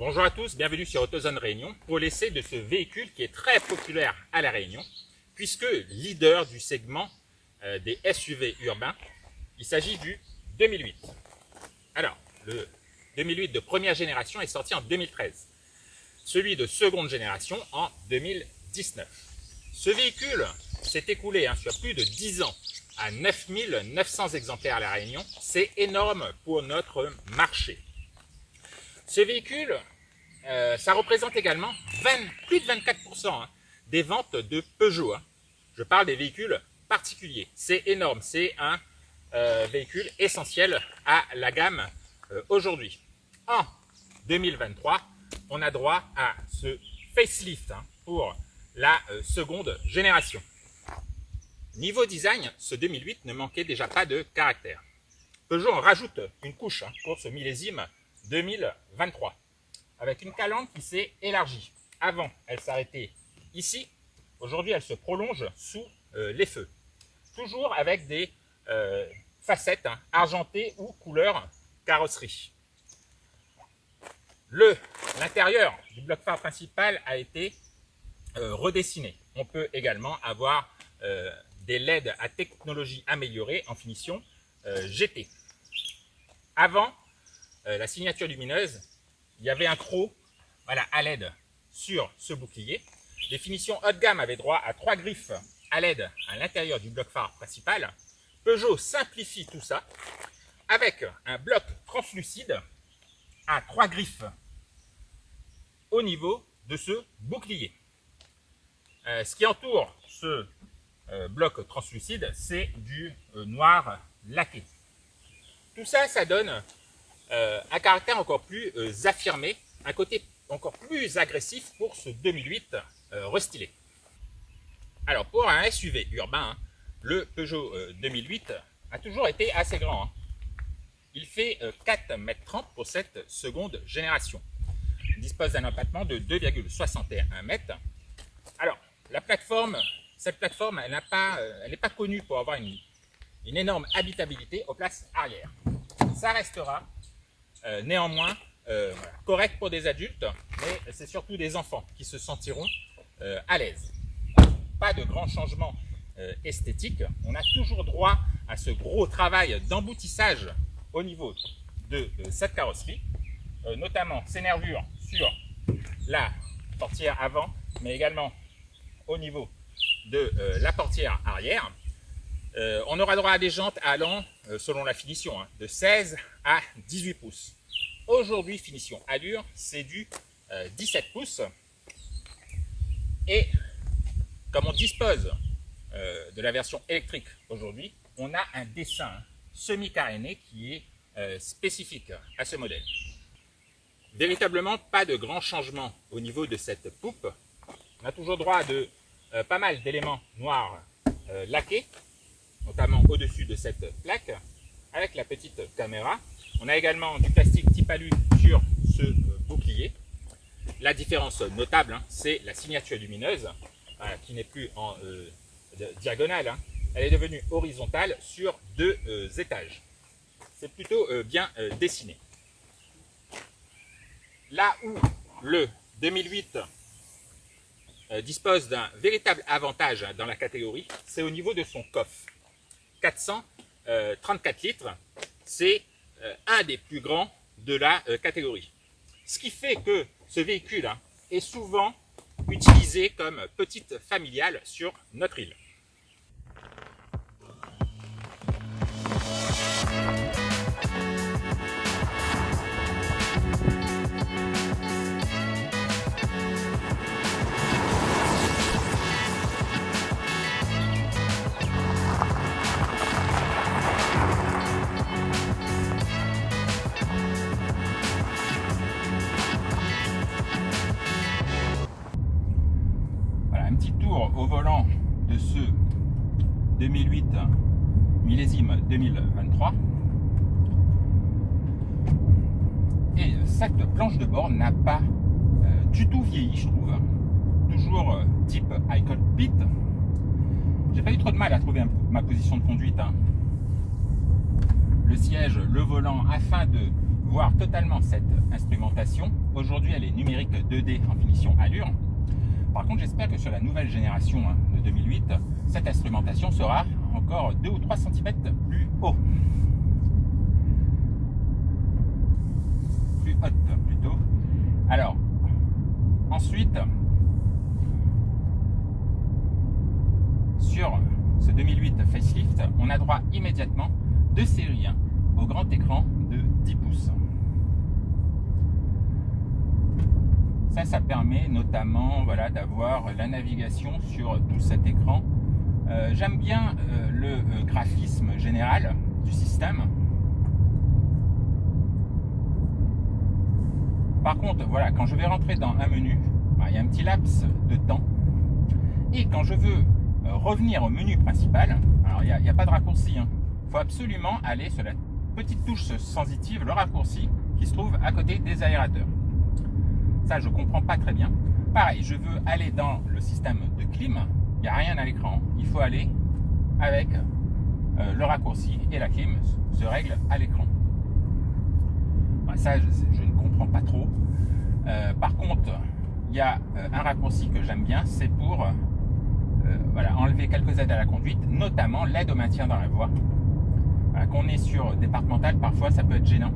Bonjour à tous, bienvenue sur AutoZone Réunion pour l'essai de ce véhicule qui est très populaire à La Réunion, puisque leader du segment des SUV urbains, il s'agit du 2008. Alors, le 2008 de première génération est sorti en 2013, celui de seconde génération en 2019. Ce véhicule s'est écoulé sur plus de 10 ans à 9900 exemplaires à La Réunion. C'est énorme pour notre marché. Ce véhicule, ça représente également plus de 24% des ventes de Peugeot. Je parle des véhicules particuliers. C'est énorme, c'est un véhicule essentiel à la gamme aujourd'hui. En 2023, on a droit à ce facelift pour la seconde génération. Niveau design, ce 2008 ne manquait déjà pas de caractère. Peugeot en rajoute une couche pour ce millésime 2023, avec une calandre qui s'est élargie. Avant, elle s'arrêtait ici. Aujourd'hui, elle se prolonge sous les feux. Toujours avec des facettes argentées ou couleur carrosserie. L'intérieur du bloc phare principal a été redessiné. On peut également avoir des LED à technologie améliorée en finition GT. Avant la signature lumineuse, il y avait un croc à LED sur ce bouclier. Les finitions haut de gamme avaient droit à 3 griffes à LED à l'intérieur du bloc phare principal. Peugeot simplifie tout ça avec un bloc translucide à 3 griffes au niveau de ce bouclier. Ce qui entoure ce bloc translucide, c'est du noir laqué. Tout ça, ça donne un caractère encore plus affirmé, un côté encore plus agressif pour ce 2008 restylé. Alors pour un SUV urbain, le Peugeot 2008 a toujours été assez grand. Il fait 4,30 m pour cette seconde génération. Il dispose d'un empattement de 2,61 m. Alors cette plateforme, elle n'est pas connue pour avoir une énorme habitabilité aux places arrière. Ça restera néanmoins correct pour des adultes, mais c'est surtout des enfants qui se sentiront à l'aise. Pas de grands changements esthétiques. On a toujours droit à ce gros travail d'emboutissage au niveau de cette carrosserie, notamment ces nervures sur la portière avant, mais également au niveau de la portière arrière. On aura droit à des jantes allant, selon la finition, de 16 à 18 pouces. Aujourd'hui, finition allure, c'est du 17 pouces. Et comme on dispose de la version électrique aujourd'hui, on a un dessin semi-caréné qui est spécifique à ce modèle. Véritablement, pas de grands changements au niveau de cette poupe. On a toujours droit à pas mal d'éléments noirs laqués, notamment au-dessus de cette plaque, avec la petite caméra. On a également du plastique type alu sur ce bouclier. La différence notable, c'est la signature lumineuse, qui n'est plus en diagonale, elle est devenue horizontale sur 2 étages. C'est plutôt bien dessiné. Là où le 2008 dispose d'un véritable avantage dans la catégorie, c'est au niveau de son coffre. 434 litres, c'est un des plus grands de la catégorie. Ce qui fait que ce véhicule est souvent utilisé comme petite familiale sur notre île. Un petit tour au volant de ce 2008 millésime 2023. Et cette planche de bord n'a pas du tout vieilli, je trouve. Toujours type iCockpit. J'ai pas eu trop de mal à trouver ma position de conduite. Le siège, le volant, afin de voir totalement cette instrumentation. Aujourd'hui, elle est numérique 2D en finition Allure. Par contre, j'espère que sur la nouvelle génération de 2008, cette instrumentation sera encore 2 ou 3 cm plus haut. Plus haute plutôt. Alors, ensuite, sur ce 2008 facelift, on a droit immédiatement de série au grand écran de 10 pouces. Ça permet notamment voilà, d'avoir la navigation sur tout cet écran. J'aime bien le graphisme général du système. Par contre, voilà, quand je vais rentrer dans un menu, il y a un petit laps de temps. Et quand je veux revenir au menu principal, alors il n'y a pas de raccourci. Il faut absolument aller sur la petite touche sensitive, le raccourci, qui se trouve à côté des aérateurs. Ça, je ne comprends pas très bien. Pareil, je veux aller dans le système de clim, il n'y a rien à l'écran. Il faut aller avec le raccourci et la clim se règle à l'écran. Ça, je ne comprends pas trop. Par contre, il y a un raccourci que j'aime bien, c'est pour voilà, enlever quelques aides à la conduite, notamment l'aide au maintien dans la voie. Voilà, qu'on est sur départemental, parfois ça peut être gênant.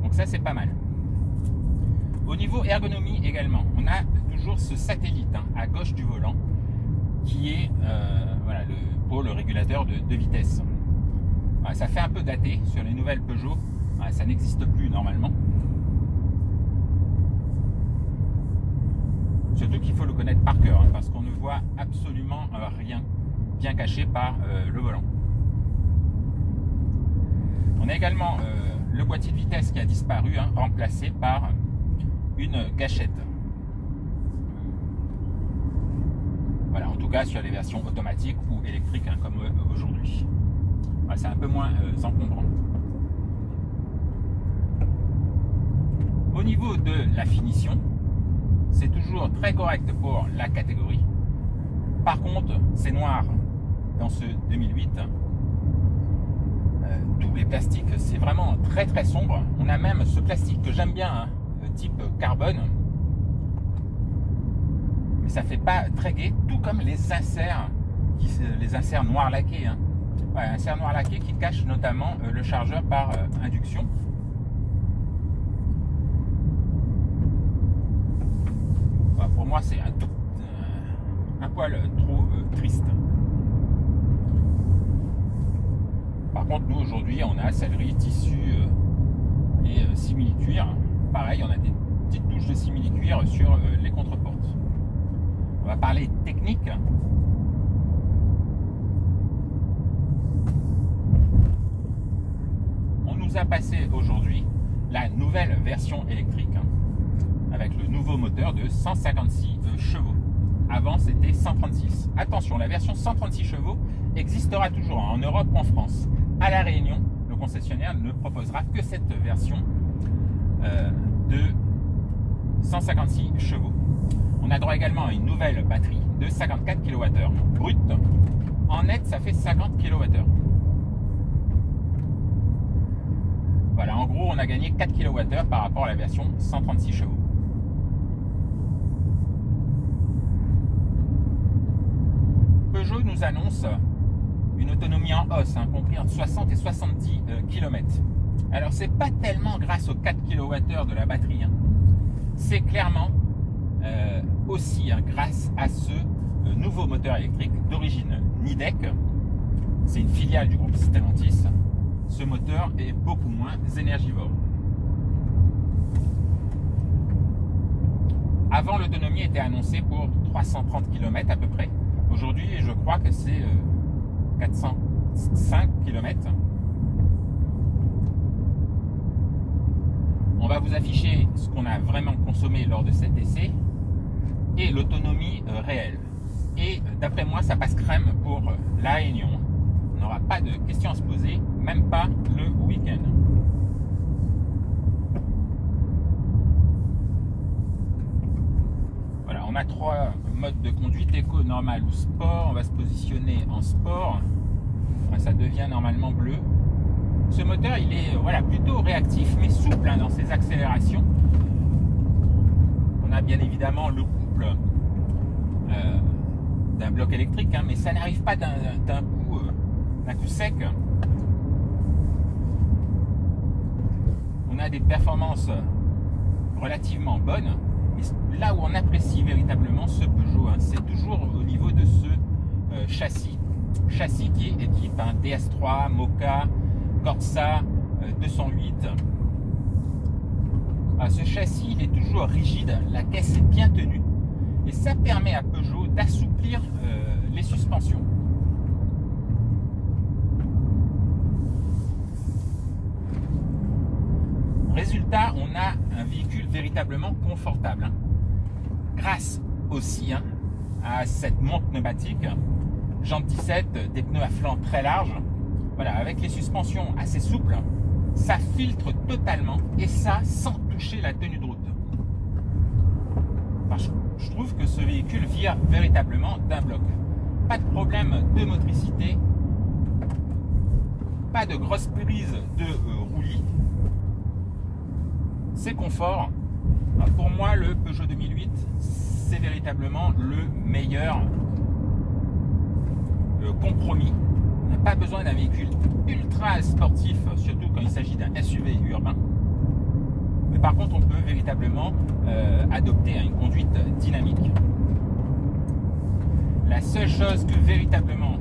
Donc ça, c'est pas mal. Au niveau ergonomie également, on a toujours ce satellite à gauche du volant qui est voilà, pour le régulateur de vitesse. Voilà, ça fait un peu daté sur les nouvelles Peugeot, voilà, ça n'existe plus normalement. Surtout qu'il faut le connaître par cœur parce qu'on ne voit absolument rien bien caché par le volant. On a également le boîtier de vitesse qui a disparu, remplacé par une gâchette. Voilà, en tout cas sur les versions automatiques ou électriques comme aujourd'hui. Voilà, c'est un peu moins encombrant. Au niveau de la finition, c'est toujours très correct pour la catégorie. Par contre, c'est noir dans ce 2008. Tous les plastiques, c'est vraiment très très sombre. On a même ce plastique que j'aime bien, type carbone, mais ça fait pas très gai, tout comme les inserts noirs laqués. Ouais, insert noir laqué qui cache notamment le chargeur par induction. Ouais, pour moi, c'est un poil trop triste. Par contre, nous aujourd'hui, on a sellerie, tissu et simili-cuir. Pareil, on a des petites touches de simili-cuir sur les contreportes. On va parler technique. On nous a passé aujourd'hui la nouvelle version électrique avec le nouveau moteur de 156 chevaux. Avant, c'était 136. Attention, la version 136 chevaux existera toujours en Europe ou en France. À La Réunion, le concessionnaire ne proposera que cette version de 156 chevaux. On a droit également à une nouvelle batterie de 54 kWh brut. En net, ça fait 50 kWh. Voilà, en gros, on a gagné 4 kWh par rapport à la version 136 chevaux. Peugeot nous annonce une autonomie en hausse, compris entre 60 et 70 km. Alors, c'est pas tellement grâce aux 4 kWh de la batterie. C'est clairement aussi grâce à ce nouveau moteur électrique d'origine Nidec. C'est une filiale du groupe Stellantis. Ce moteur est beaucoup moins énergivore. Avant, l'autonomie était annoncée pour 330 km à peu près. Aujourd'hui, je crois que c'est 405 km. On va vous afficher ce qu'on a vraiment consommé lors de cet essai et l'autonomie réelle. Et d'après moi, ça passe crème pour La Réunion. On n'aura pas de questions à se poser, même pas le week-end. Voilà, on a 3 modes de conduite, éco, normal ou sport. On va se positionner en sport. Enfin, ça devient normalement bleu. Ce moteur, il est plutôt réactif, mais souple dans ses accélérations. On a bien évidemment le couple d'un bloc électrique, mais ça n'arrive pas d'un coup sec. On a des performances relativement bonnes. Mais là où on apprécie véritablement ce Peugeot, c'est toujours au niveau de ce châssis qui est équipe DS3, Moka, Corsa 208. Ce châssis, il est toujours rigide, la caisse est bien tenue et ça permet à Peugeot d'assouplir les suspensions. Résultat, on a un véhicule véritablement confortable. Grâce aussi à cette monte pneumatique, jante 17, des pneus à flanc très larges, avec les suspensions assez souples, ça filtre totalement et ça sans toucher la tenue de route. Je trouve que ce véhicule vire véritablement d'un bloc. Pas de problème de motricité, pas de grosse prise de roulis. C'est confort. Pour moi, le Peugeot 2008, c'est véritablement le meilleur compromis. On n'a pas besoin d'un véhicule ultra sportif, surtout quand il s'agit d'un SUV urbain. Mais par contre, on peut véritablement adopter une conduite dynamique. La seule chose que véritablement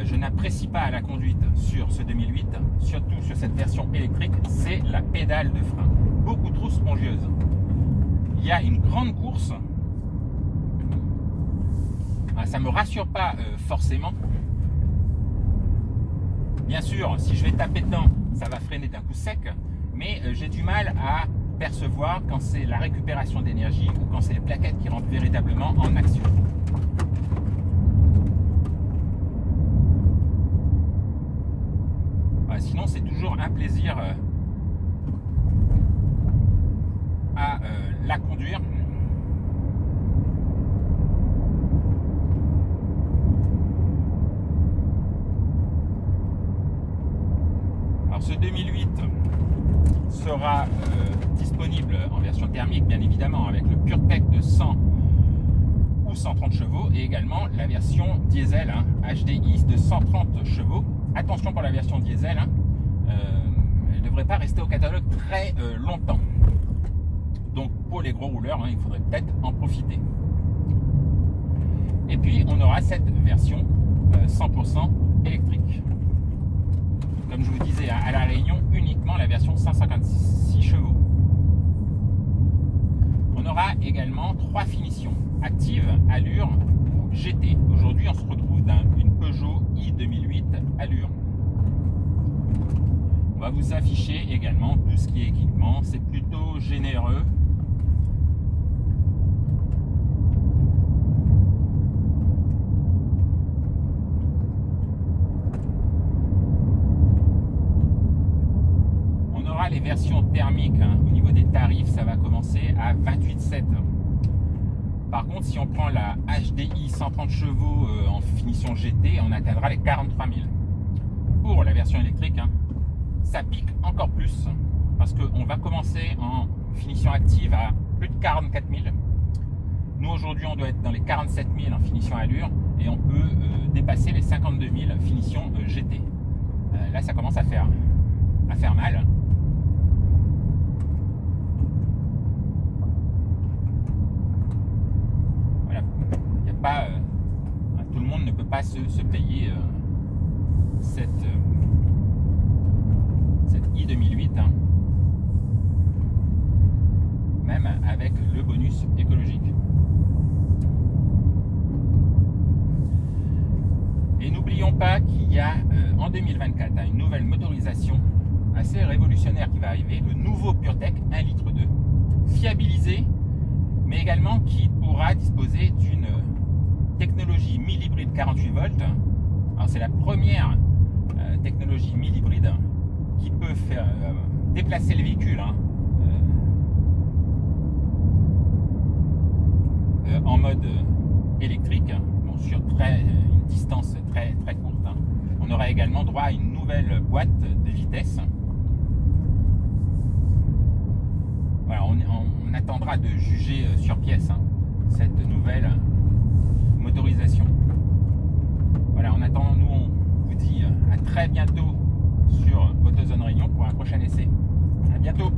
je n'apprécie pas à la conduite sur ce 2008, surtout sur cette version électrique, c'est la pédale de frein, beaucoup trop spongieuse. Il y a une grande course, ça ne me rassure pas forcément. Bien sûr, si je vais taper dedans, ça va freiner d'un coup sec, mais j'ai du mal à percevoir quand c'est la récupération d'énergie ou quand c'est les plaquettes qui rentrent véritablement en action. Sinon, c'est toujours un plaisir à la conduire. Alors, ce 2008 sera disponible en version thermique, bien évidemment, avec le PureTech de 100 ou 130 chevaux et également la version diesel HDI de 130 chevaux. Attention pour la version diesel, elle ne devrait pas rester au catalogue très longtemps. Donc pour les gros rouleurs, il faudrait peut-être en profiter. Et puis on aura cette version 100% électrique. Comme je vous disais, à La Réunion, uniquement la version 156 chevaux. On aura également 3 finitions, active, allure ou GT. Aujourd'hui, on se retrouve dans une Peugeot i 2008 allure. On va vous afficher également tout ce qui est équipement, c'est plutôt généreux. On aura les versions thermiques, au niveau des tarifs, ça va commencer à 28,7. Par contre, si on prend la HDI 130 chevaux en finition GT, on atteindra les 43 000. Pour la version électrique, ça pique encore plus parce qu'on va commencer en finition active à plus de 44 000. Nous, aujourd'hui, on doit être dans les 47 000 en finition allure et on peut dépasser les 52 000 finition GT. Là, ça commence à faire mal. Tout le monde ne peut pas se payer cette i 2008, même avec le bonus écologique. Et n'oublions pas qu'il y a en 2024 une nouvelle motorisation assez révolutionnaire qui va arriver, le nouveau PureTech 1,2 litre, fiabilisé, mais également qui pourra disposer d'une technologie 1000 hybride 48 volts. Alors c'est la première technologie 1000 hybride qui peut faire déplacer le véhicule en mode électrique, sur une distance très courte. On aura également droit à une nouvelle boîte de vitesse. Voilà, on attendra de juger sur pièce cette nouvelle motorisation. Voilà, en attendant, nous on vous dit à très bientôt sur AutoZone Réunion pour un prochain essai. À bientôt.